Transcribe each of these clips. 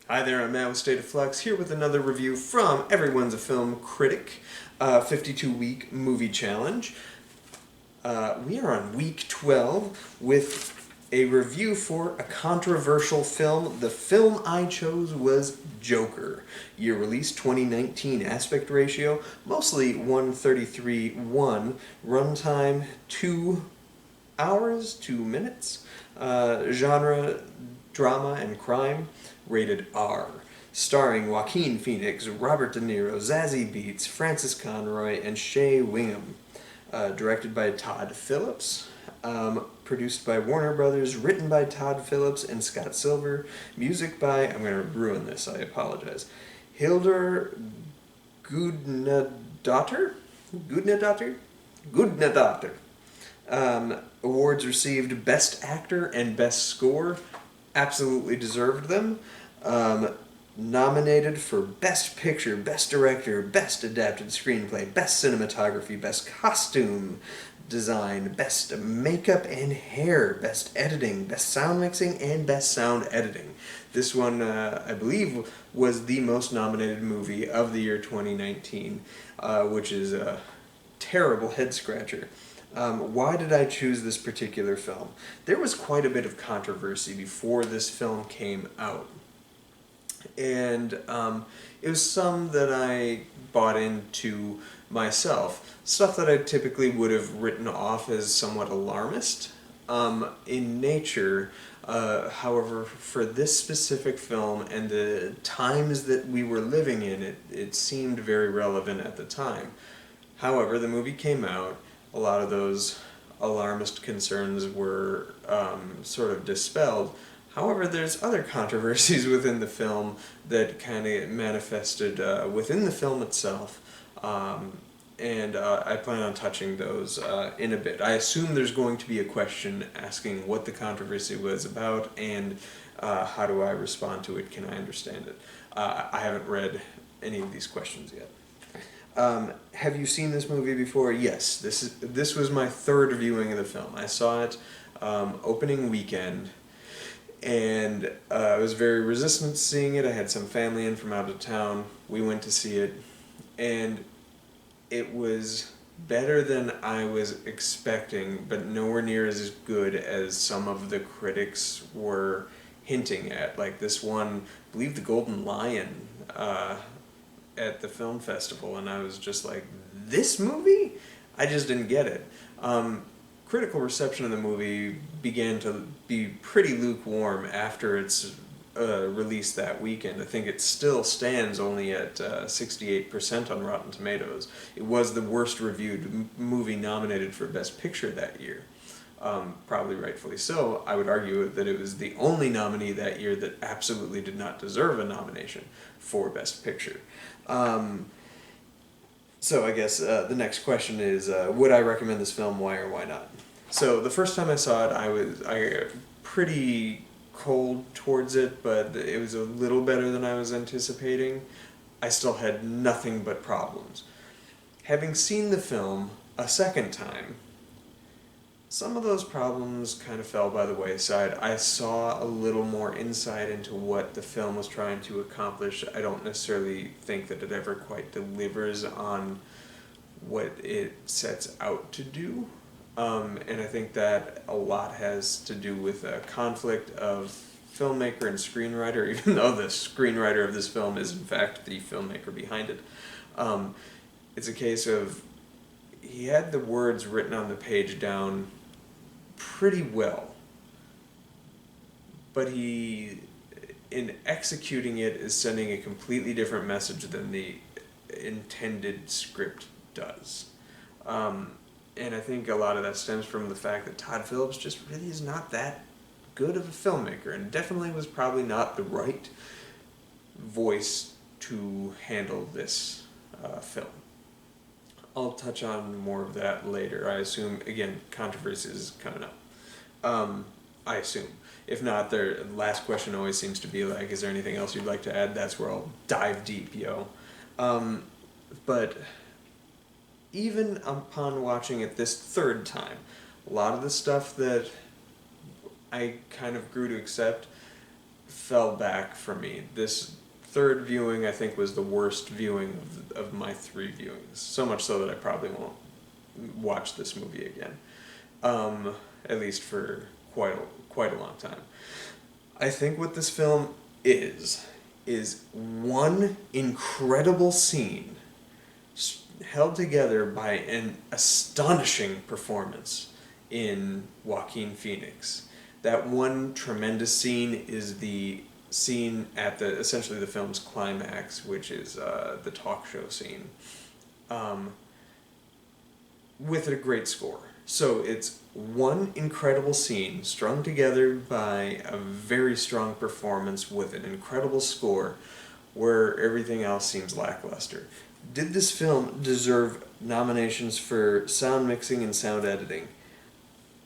Hi there, I'm Matt with State of Flux, here with another review from Everyone's a Film Critic, 52-week movie challenge. We are on week 12 with a review for a controversial film. The film I chose was Joker. Year release 2019, aspect ratio mostly 1:33:1, runtime 2 hours, 2 minutes, genre drama and crime, rated R. Starring Joaquin Phoenix, Robert De Niro, Zazie Beetz, Francis Conroy, and Shea Wingham. Directed by Todd Phillips. Produced by Warner Brothers. Written by Todd Phillips and Scott Silver. Music by, I'm going to ruin this, I apologize, Hildur Gudnadottir? Gudnadottir. Awards received Best Actor and Best Score. Absolutely deserved them. Nominated for Best Picture, Best Director, Best Adapted Screenplay, Best Cinematography, Best Costume Design, Best Makeup and Hair, Best Editing, Best Sound Mixing, and Best Sound Editing. This one, I believe, was the most nominated movie of the year 2019, which is a terrible head-scratcher. Why did I choose this particular film? There was quite a bit of controversy before this film came out. And it was some that I bought into myself. Stuff that I typically would have written off as somewhat alarmist in nature. However, for this specific film and the times that we were living in, it seemed very relevant at the time. However, the movie came out. A lot of those alarmist concerns were sort of dispelled. However, there's other controversies within the film that kind of manifested within the film itself, and I plan on touching those in a bit. I assume there's going to be a question asking what the controversy was about and how do I respond to it, can I understand it. I haven't read any of these questions yet. Have you seen this movie before? Yes, this was my third viewing of the film. I saw it opening weekend. And I was very resistant to seeing it. I had some family in from out of town. We went to see it, and it was better than I was expecting, but nowhere near as good as some of the critics were hinting at. Like this one, I believe the Golden Lion at the film festival, and I was just like, this movie? I just didn't get it. Critical reception of the movie began to be pretty lukewarm after its release that weekend. I think it still stands only at 68% on Rotten Tomatoes. It was the worst reviewed movie nominated for Best Picture that year. Probably rightfully so. I would argue that it was the only nominee that year that absolutely did not deserve a nomination for Best Picture. So I guess the next question is, would I recommend this film, why or why not? So the first time I saw it, I pretty cold towards it, but it was a little better than I was anticipating. I still had nothing but problems. Having seen the film a second time, some of those problems kind of fell by the wayside. I saw a little more insight into what the film was trying to accomplish. I don't necessarily think that it ever quite delivers on what it sets out to do. And I think that a lot has to do with a conflict of filmmaker and screenwriter, even though the screenwriter of this film is in fact the filmmaker behind it. It's a case of he had the words written on the page down pretty well, but he, in executing it, is sending a completely different message than the intended script does. And I think a lot of that stems from the fact that Todd Phillips just really is not that good of a filmmaker, and definitely was probably not the right voice to handle this film. I'll touch on more of that later. I assume, again, controversy is coming up. I assume. If not, the last question always seems to be like, is there anything else you'd like to add? That's where I'll dive deep, yo. But even upon watching it this third time, a lot of the stuff that I kind of grew to accept fell back for me. This third viewing, I think, was the worst viewing of my 3 viewings. So much so that I probably won't watch this movie again. At least for quite a long time. I think what this film is one incredible scene held together by an astonishing performance in Joaquin Phoenix. That one tremendous scene is the scene at essentially the film's climax, which is the talk show scene, with a great score. So it's one incredible scene strung together by a very strong performance with an incredible score where everything else seems lackluster. Did this film deserve nominations for sound mixing and sound editing?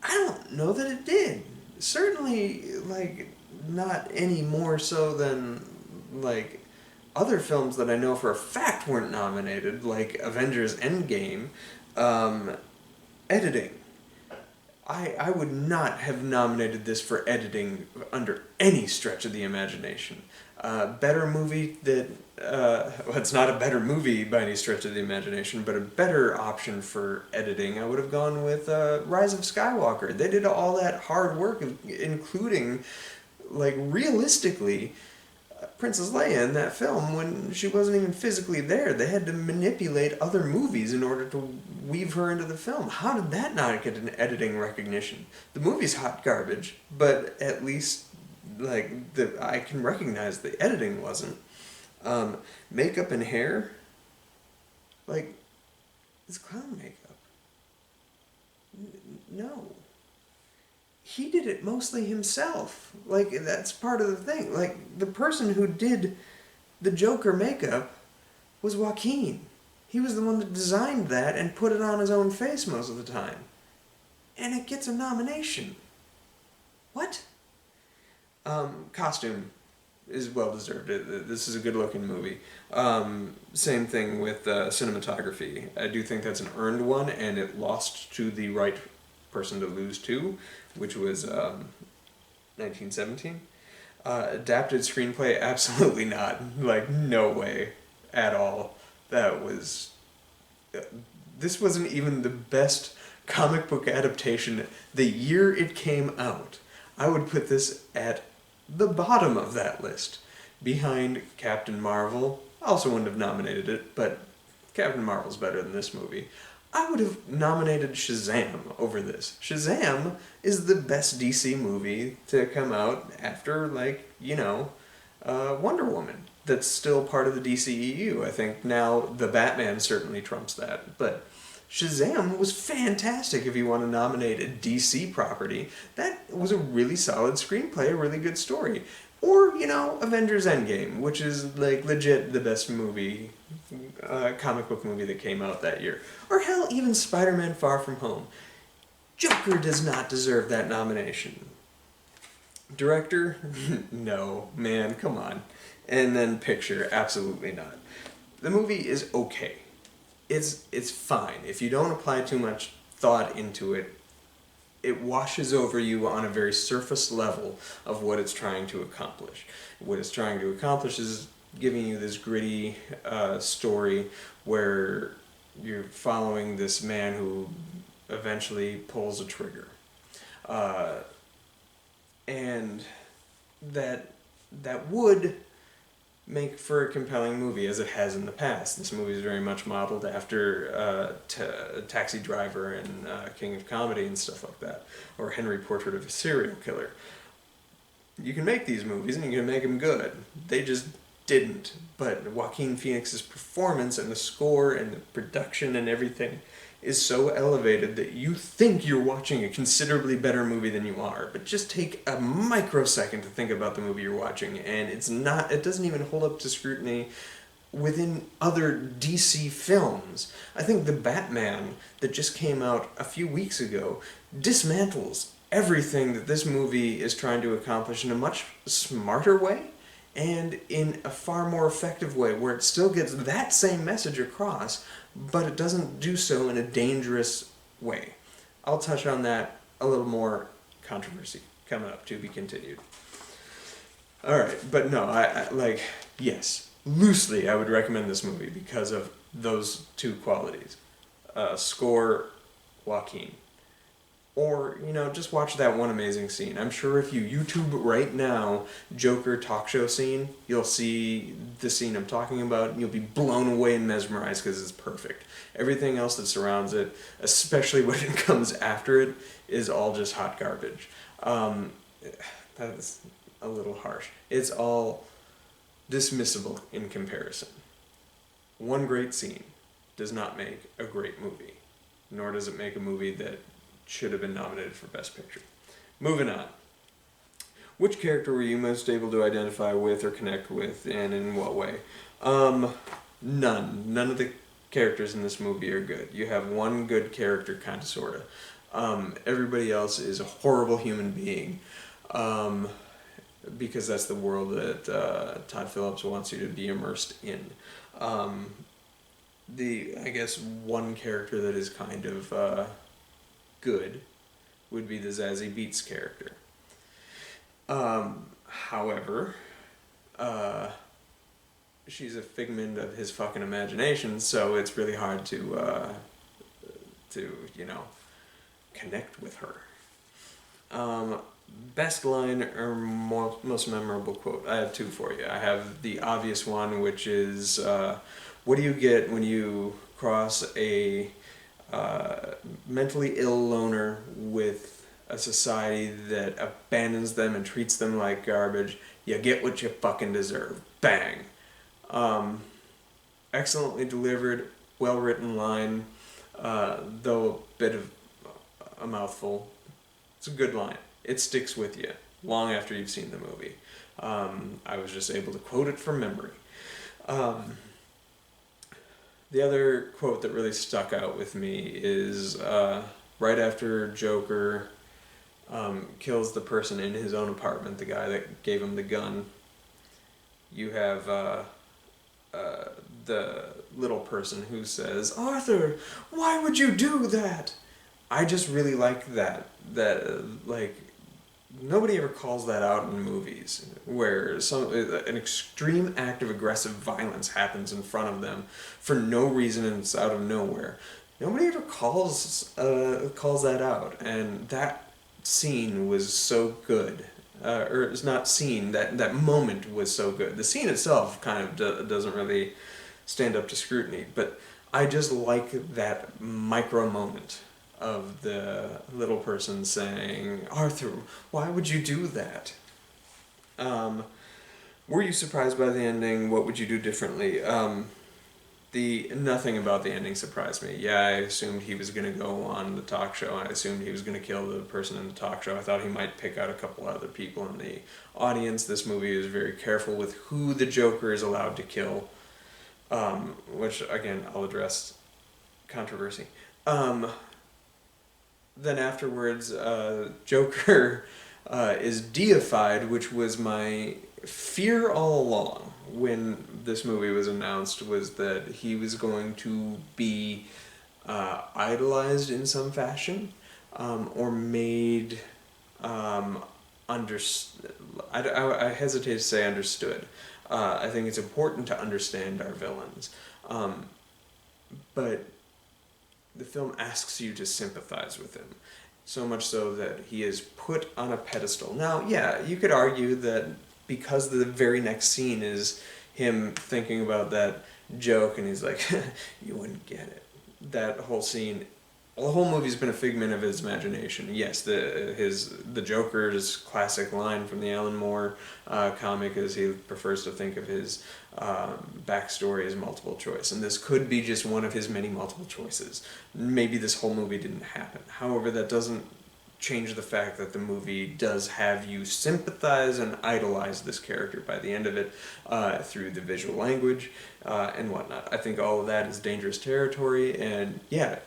I don't know that it did. Certainly, not any more so than, other films that I know for a fact weren't nominated, like Avengers Endgame. Editing. I would not have nominated this for editing under any stretch of the imagination. Better movie that, well, it's not a better movie by any stretch of the imagination, but a better option for editing, I would have gone with Rise of Skywalker. They did all that hard work, including, realistically, Princess Leia in that film when she wasn't even physically there. They had to manipulate other movies in order to weave her into the film. How did that not get an editing recognition? The movie's hot garbage, but at least I can recognize the editing wasn't. Makeup and hair, it's clown makeup. No. He did it mostly himself. That's part of the thing. The person who did the Joker makeup was Joaquin. He was the one that designed that and put it on his own face most of the time. And it gets a nomination. What? Costume is well deserved. This is a good looking movie. Same thing with cinematography. I do think that's an earned one, and it lost to the right person to lose to, which was 1917. Adapted screenplay, absolutely not. No way at all. This wasn't even the best comic book adaptation the year it came out. I would put this at the bottom of that list, behind Captain Marvel. I also wouldn't have nominated it, but Captain Marvel's better than this movie. I would have nominated Shazam over this. Shazam is the best DC movie to come out after, Wonder Woman. That's still part of the DCEU. I think now the Batman certainly trumps that. But Shazam was fantastic if you want to nominate a DC property. That was a really solid screenplay, a really good story. Or, Avengers Endgame, which is, legit the best movie, comic book movie that came out that year. Or hell, even Spider-Man Far From Home. Joker does not deserve that nomination. Director? No, man, come on. And then picture, absolutely not. The movie is okay. It's fine. If you don't apply too much thought into it, it washes over you on a very surface level of what it's trying to accomplish. What it's trying to accomplish is giving you this gritty story where you're following this man who eventually pulls a trigger. And that would make for a compelling movie, as it has in the past. This movie is very much modeled after Taxi Driver and King of Comedy and stuff like that, or Henry, Portrait of a Serial Killer. You can make these movies and you can make them good. They just didn't. But Joaquin Phoenix's performance and the score and the production and everything is so elevated that you think you're watching a considerably better movie than you are. But just take a microsecond to think about the movie you're watching, and it doesn't even hold up to scrutiny within other DC films. I think the Batman that just came out a few weeks ago dismantles everything that this movie is trying to accomplish in a much smarter way and in a far more effective way, where it still gets that same message across, but it doesn't do so in a dangerous way. I'll touch on that a little more. Controversy coming up, to be continued. All right, but no, I like, yes, loosely I would recommend this movie because of those two qualities. Score, Joaquin. Or, just watch that one amazing scene. I'm sure if you YouTube right now Joker talk show scene, you'll see the scene I'm talking about, and you'll be blown away and mesmerized because it's perfect. Everything else that surrounds it, especially when it comes after it, is all just hot garbage. Um, that is a little harsh. It's all dismissible in comparison. One great scene does not make a great movie, nor does it make a movie that should have been nominated for Best Picture. Moving on. Which character were you most able to identify with or connect with, and in what way? None. None of the characters in this movie are good. You have one good character, kind of, sort of. Everybody else is a horrible human being. Because that's the world that Todd Phillips wants you to be immersed in. I guess one character that is kind of good would be the Zazie Beetz character. However, she's a figment of his fucking imagination, so it's really hard to connect with her. Best line or most memorable quote? I have two for you. I have the obvious one, which is, what do you get when you cross a mentally ill loner with a society that abandons them and treats them like garbage? You get what you fucking deserve. Bang. Excellently delivered, well-written line, though a bit of a mouthful. It's a good line. It sticks with you long after you've seen the movie. I was just able to quote it from memory. The other quote that really stuck out with me is right after Joker kills the person in his own apartment, the guy that gave him the gun, you have the little person who says, "Arthur, why would you do that?" I just really like that. Nobody ever calls that out in movies, where an extreme act of aggressive violence happens in front of them for no reason and it's out of nowhere. Nobody ever calls that out, and that scene was so good. Or it's not scene, that moment was so good. The scene itself kind of doesn't really stand up to scrutiny, but I just like that micro moment of the little person saying, "Arthur, why would you do that?" Were you surprised by the ending? What would you do differently? Nothing about the ending surprised me. Yeah, I assumed he was going to go on the talk show, and I assumed he was going to kill the person in the talk show. I thought he might pick out a couple other people in the audience. This movie is very careful with who the Joker is allowed to kill, which, again, I'll address controversy. Then afterwards, Joker is deified, which was my fear all along when this movie was announced, was that he was going to be idolized in some fashion, or made I hesitate to say understood. I think it's important to understand our villains, but the film asks you to sympathize with him, so much so that he is put on a pedestal. Now, yeah, you could argue that because the very next scene is him thinking about that joke and he's like, "You wouldn't get it." That whole scene, the whole movie's been a figment of his imagination. Yes, the Joker's classic line from the Alan Moore comic is he prefers to think of his backstory as multiple choice, and this could be just one of his many multiple choices. Maybe this whole movie didn't happen. However, that doesn't change the fact that the movie does have you sympathize and idolize this character by the end of it, through the visual language and whatnot. I think all of that is dangerous territory, and yeah,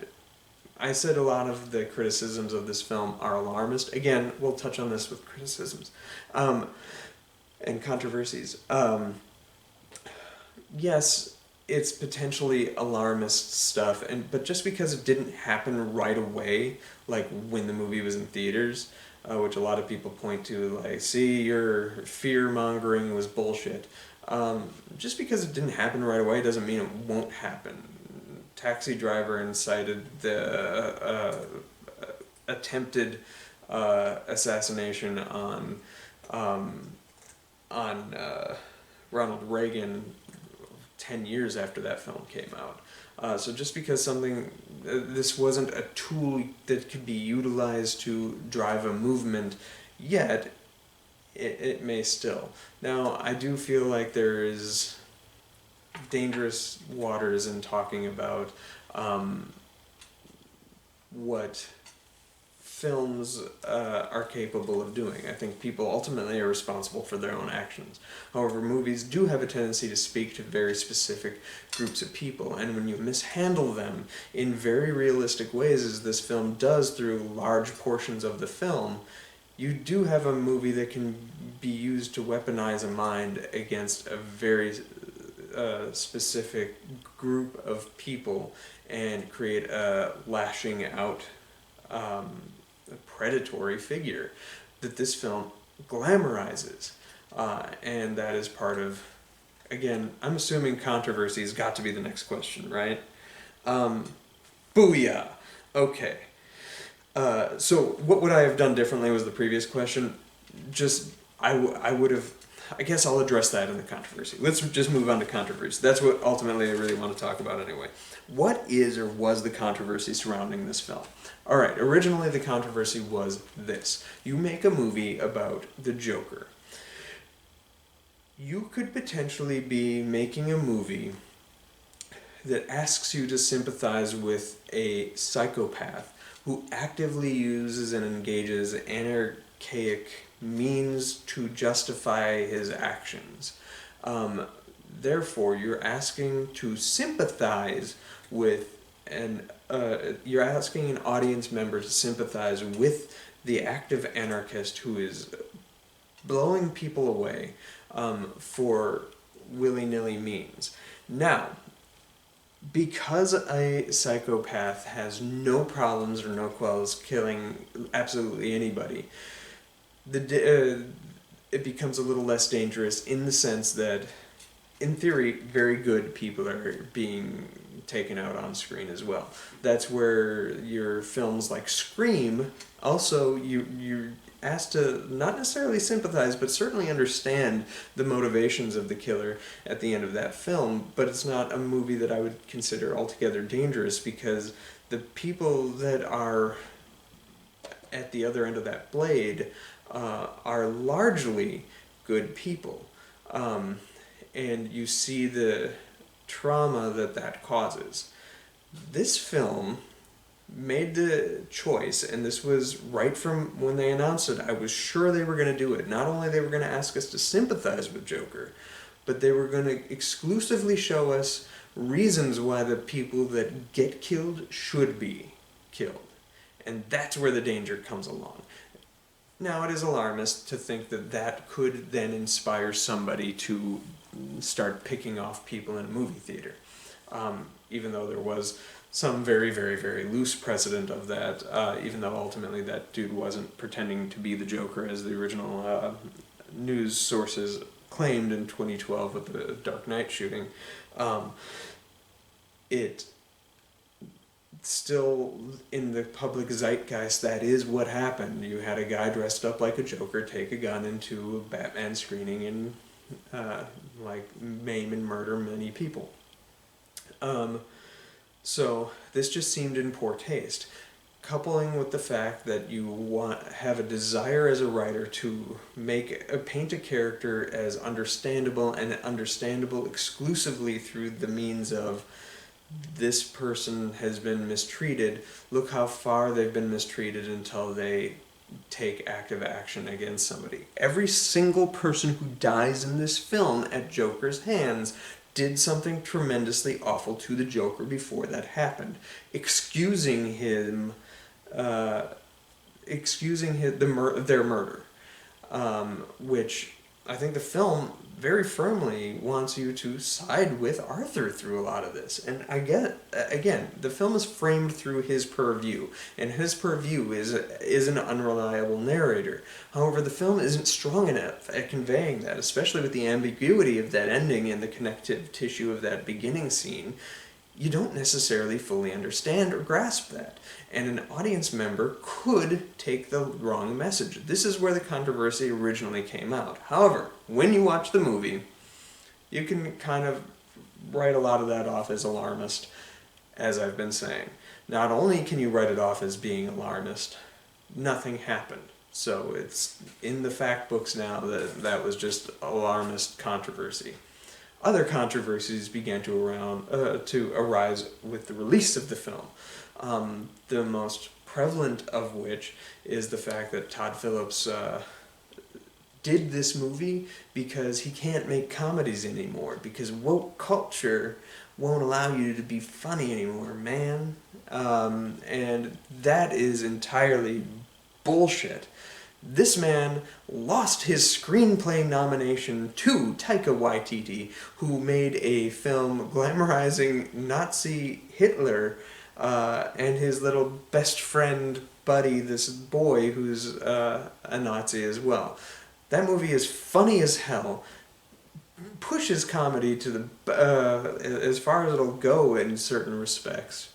I said a lot of the criticisms of this film are alarmist. Again, we'll touch on this with criticisms and controversies. Yes, it's potentially alarmist stuff, but just because it didn't happen right away, like when the movie was in theaters, which a lot of people point to, like, see, your fear-mongering was bullshit. Just because it didn't happen right away doesn't mean it won't happen. Taxi Driver incited the attempted assassination on Ronald Reagan 10 years after that film came out. So just because this wasn't a tool that could be utilized to drive a movement yet, it may still. Now, I do feel like there is dangerous waters in talking about what films are capable of doing. I think people ultimately are responsible for their own actions. However, movies do have a tendency to speak to very specific groups of people, and when you mishandle them in very realistic ways, as this film does through large portions of the film, you do have a movie that can be used to weaponize a mind against a very specific group of people and create a lashing out predatory figure that this film glamorizes. And that is part of, again, I'm assuming controversies got to be the next question, right? Booyah! Okay. So what would I have done differently was the previous question. I would have, I guess I'll address that in the controversy. Let's just move on to controversy. That's what ultimately I really want to talk about anyway. What is or was the controversy surrounding this film? Alright, originally the controversy was this. You make a movie about the Joker. You could potentially be making a movie that asks you to sympathize with a psychopath who actively uses and engages anarchic means to justify his actions. Therefore, you're asking to sympathize with you're asking an audience member to sympathize with the active anarchist who is blowing people away for willy-nilly means. Now, because a psychopath has no problems or no qualms killing absolutely anybody, it becomes a little less dangerous in the sense that, in theory, very good people are being taken out on screen as well. That's where your films like Scream, also you're asked to not necessarily sympathize, but certainly understand the motivations of the killer at the end of that film, but it's not a movie that I would consider altogether dangerous because the people that are at the other end of that blade are largely good people. And you see the trauma that causes. This film made the choice, and this was right from when they announced it. I was sure they were going to do it. Not only they were going to ask us to sympathize with Joker, but they were going to exclusively show us reasons why the people that get killed should be killed. And that's where the danger comes along. Now, it is alarmist to think that could then inspire somebody to start picking off people in a movie theater. Even though there was some very, very, very loose precedent of that, even though ultimately that dude wasn't pretending to be the Joker as the original news sources claimed in 2012 with the Dark Knight shooting. It still, in the public zeitgeist, that is what happened. You had a guy dressed up like a Joker take a gun into a Batman screening and maim and murder many people. So this just seemed in poor taste. Coupling with the fact that you have a desire as a writer to paint a character as understandable, and understandable exclusively through the means of this person has been mistreated, look how far they've been mistreated until they take active action against somebody. Every single person who dies in this film at Joker's hands did something tremendously awful to the Joker before that happened, excusing their murder, which I think the film very firmly wants you to side with Arthur through a lot of this. And I get, again, the film is framed through his purview, and his purview is an unreliable narrator. However, the film isn't strong enough at conveying that, especially with the ambiguity of that ending and the connective tissue of that beginning scene. You don't necessarily fully understand or grasp that, and an audience member could take the wrong message. This is where the controversy originally came out. However, when you watch the movie, you can kind of write a lot of that off as alarmist, as I've been saying. Not only can you write it off as being alarmist, nothing happened. So it's in the fact books now that that was just alarmist controversy. Other controversies began to arise with the release of the film. The most prevalent of which is the fact that Todd Phillips did this movie because he can't make comedies anymore, because woke culture won't allow you to be funny anymore, man. And that is entirely bullshit. This man lost his screenplay nomination to Taika Waititi, who made a film glamorizing Nazi Hitler and his little best friend buddy, this boy who's a Nazi as well. That movie is funny as hell, pushes comedy to the as far as it'll go in certain respects.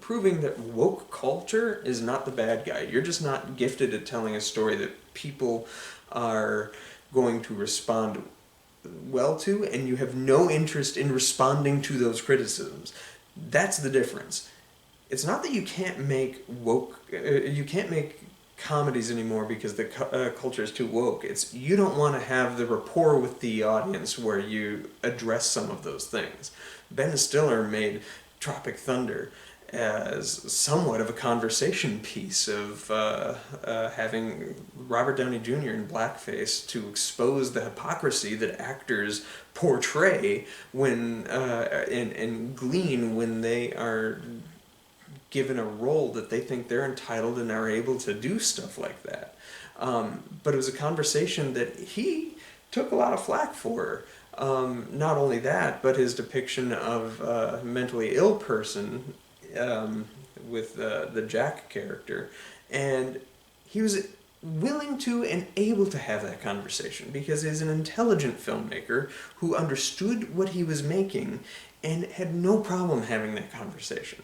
Proving that woke culture is not the bad guy. You're just not gifted at telling a story that people are going to respond well to, and you have no interest in responding to those criticisms. That's the difference. It's not that you can't make comedies anymore because the culture is too woke. It's you don't want to have the rapport with the audience where you address some of those things. Ben Stiller made Tropic Thunder as somewhat of a conversation piece of having Robert Downey Jr. in blackface to expose the hypocrisy that actors portray when and glean when they are given a role that they think they're entitled and are able to do stuff like that. But it was a conversation that he took a lot of flack for. Not only that, but his depiction of a mentally ill person with the Jack character. And he was willing to and able to have that conversation because he's an intelligent filmmaker who understood what he was making and had no problem having that conversation.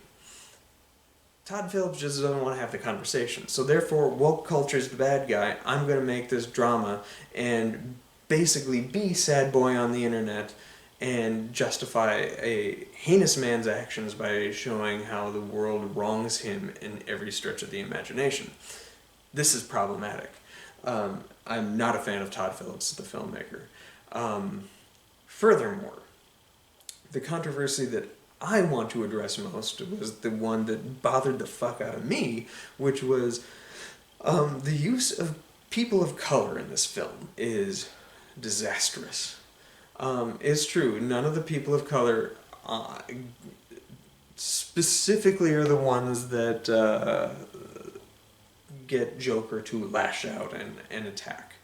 Todd Phillips just doesn't want to have the conversation. So therefore, woke culture's the bad guy. I'm going to make this drama and basically be sad boy on the internet and justify a heinous man's actions by showing how the world wrongs him in every stretch of the imagination. This is problematic. I'm not a fan of Todd Phillips, the filmmaker. Furthermore, the controversy that I want to address most was the one that bothered the fuck out of me, which was the use of people of color in this film is disastrous. It's true, none of the people of color specifically are the ones that get Joker to lash out and attack.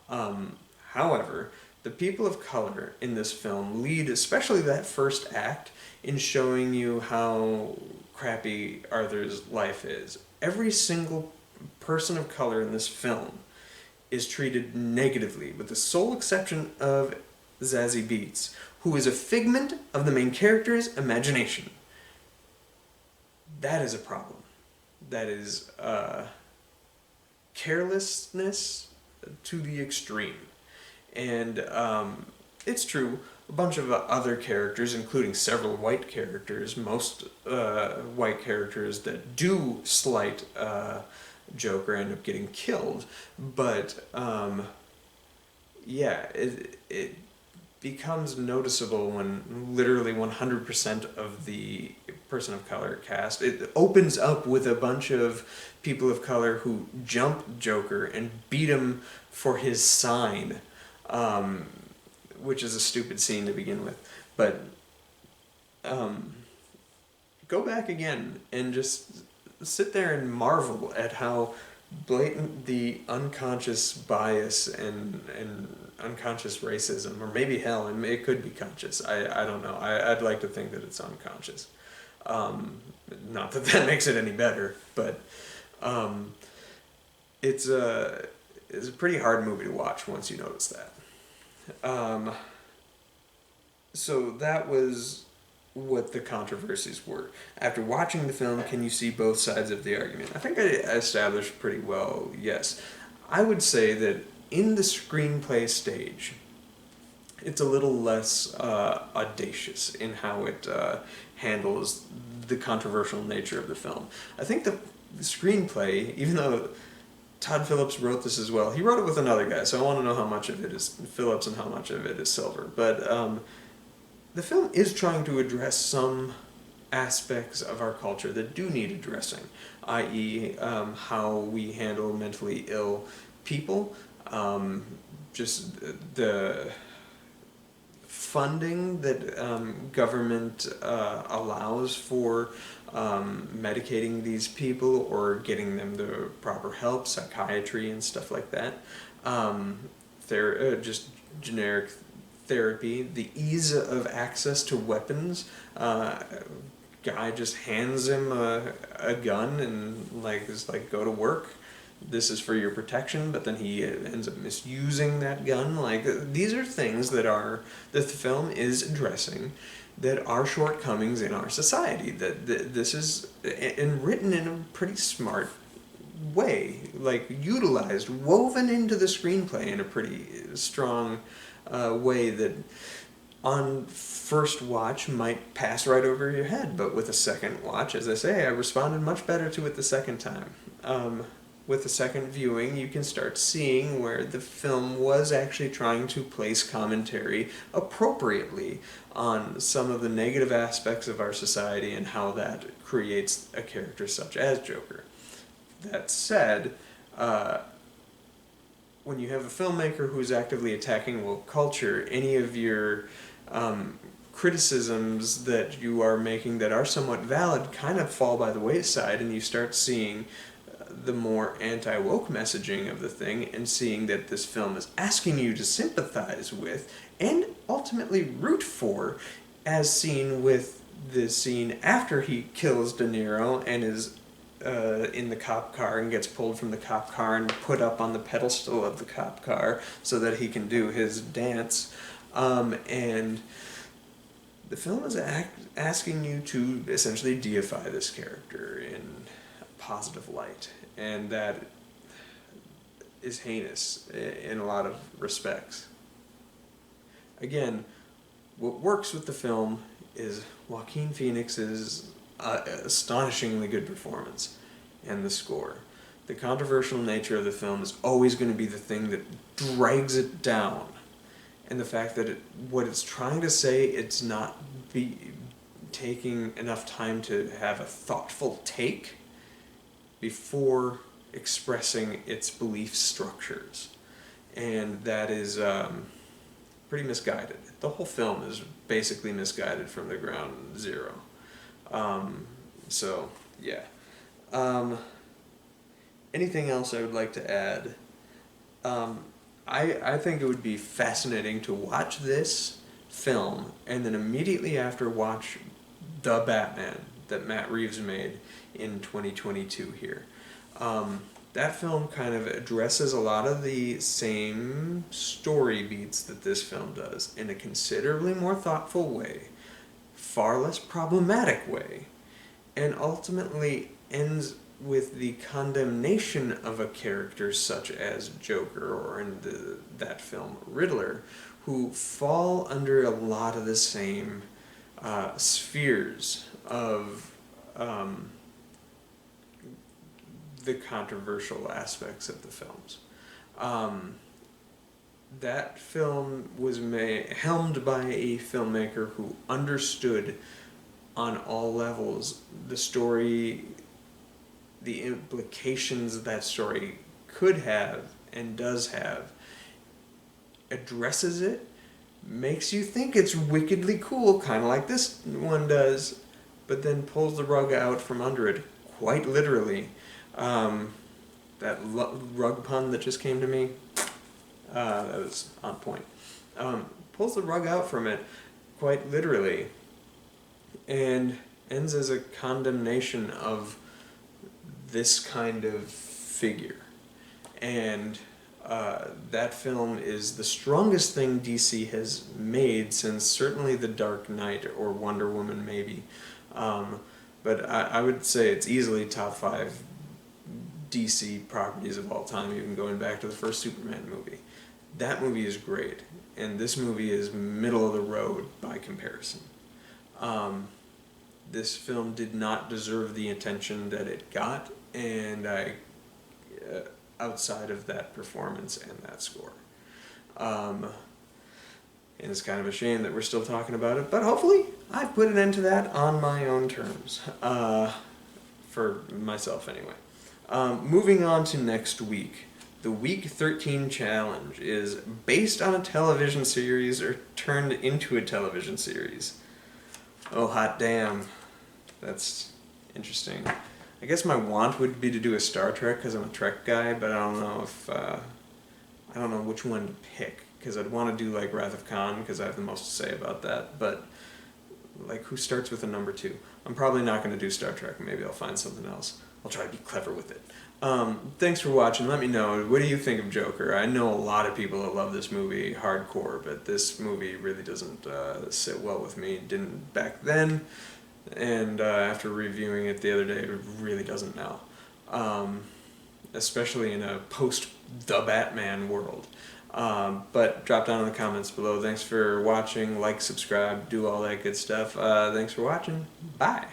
However, the people of color in this film lead, especially that first act, in showing you how crappy Arthur's life is. Every single person of color in this film is treated negatively, with the sole exception of Zazie Beetz, who is a figment of the main character's imagination. That is a problem. That is carelessness to the extreme. And it's true, a bunch of other characters, including several white characters, most white characters that do slight Joker end up getting killed, but yeah, it becomes noticeable when literally 100% of the person of color cast, it opens up with a bunch of people of color who jump Joker and beat him for his sign, which is a stupid scene to begin with. But go back again and just sit there and marvel at how the unconscious bias and unconscious racism, or maybe hell, and it could be conscious. I don't know. I'd like to think that it's unconscious. Um, Not that that makes it any better, but um, it's a pretty hard movie to watch once you notice that. Um, so that was what the controversies were. After watching the film, can you see both sides of the argument? I think I established pretty well, yes. I would say that in the screenplay stage, it's a little less audacious in how it handles the controversial nature of the film. I think the screenplay, even though Todd Phillips wrote this as well, he wrote it with another guy, so I want to know how much of it is Phillips and how much of it is Silver. But the film is trying to address some aspects of our culture that do need addressing, i.e., how we handle mentally ill people, just the funding that government allows for medicating these people or getting them the proper help, psychiatry and stuff like that. Just generic therapy, the ease of access to weapons. Guy just hands him a gun and is like, go to work. This is for your protection, but then he ends up misusing that gun. These are things that the film is addressing, that are shortcomings in our society. That this is and written in a pretty smart way, utilized, woven into the screenplay in a pretty strong way that on first watch might pass right over your head, but with a second watch, as I say, I responded much better to it the second time. With the second viewing, you can start seeing where the film was actually trying to place commentary appropriately on some of the negative aspects of our society and how that creates a character such as Joker. That said, when you have a filmmaker who's actively attacking woke culture, any of your criticisms that you are making that are somewhat valid kind of fall by the wayside, and you start seeing the more anti-woke messaging of the thing and seeing that this film is asking you to sympathize with and ultimately root for, as seen with the scene after he kills De Niro and is in the cop car and gets pulled from the cop car and put up on the pedestal of the cop car so that he can do his dance. And the film is asking you to essentially deify this character in a positive light. And that is heinous in a lot of respects. Again, what works with the film is Joaquin Phoenix's astonishingly good performance and the score. The controversial nature of the film is always going to be the thing that drags it down. And the fact that what it's trying to say, it's not taking enough time to have a thoughtful take before expressing its belief structures. And that is pretty misguided. The whole film is basically misguided from the ground zero. So, yeah. Anything else I would like to add? I think it would be fascinating to watch this film and then immediately after watch The Batman that Matt Reeves made in 2022 here. That film kind of addresses a lot of the same story beats that this film does in a considerably more thoughtful way, far less problematic way, and ultimately ends with the condemnation of a character such as Joker, or in that film Riddler, who fall under a lot of the same spheres of the controversial aspects of the films. That film was helmed by a filmmaker who understood on all levels the story, the implications that story could have and does have, addresses it, makes you think it's wickedly cool, kind of like this one does, but then pulls the rug out from under it, quite literally. The rug pun that just came to me, that was on point. Pulls the rug out from it, quite literally, and ends as a condemnation of this kind of figure. And that film is the strongest thing DC has made since certainly The Dark Knight or Wonder Woman, maybe. But I would say it's easily top 5 DC properties of all time, even going back to the first Superman movie. That movie is great, and this movie is middle of the road by comparison. This film did not deserve the attention that it got, and outside of that performance and that score. And it's kind of a shame that we're still talking about it, but hopefully I've put an end to that on my own terms. For myself, anyway. Moving on to next week. The Week 13 Challenge is based on a television series or turned into a television series. Oh, hot damn. That's interesting. I guess my want would be to do a Star Trek because I'm a Trek guy, but I don't know if I don't know which one to pick, because I'd want to do like Wrath of Khan because I have the most to say about that. But like, who starts with a number 2? I'm probably not going to do Star Trek. Maybe I'll find something else. I'll try to be clever with it. Thanks for watching. Let me know, what do you think of Joker? I know a lot of people that love this movie hardcore, but this movie really doesn't sit well with me. It didn't back then. And after reviewing it the other day, it really doesn't now. Especially in a post-The Batman world. But drop down in the comments below. Thanks for watching. Like, subscribe, do all that good stuff. Thanks for watching. Bye.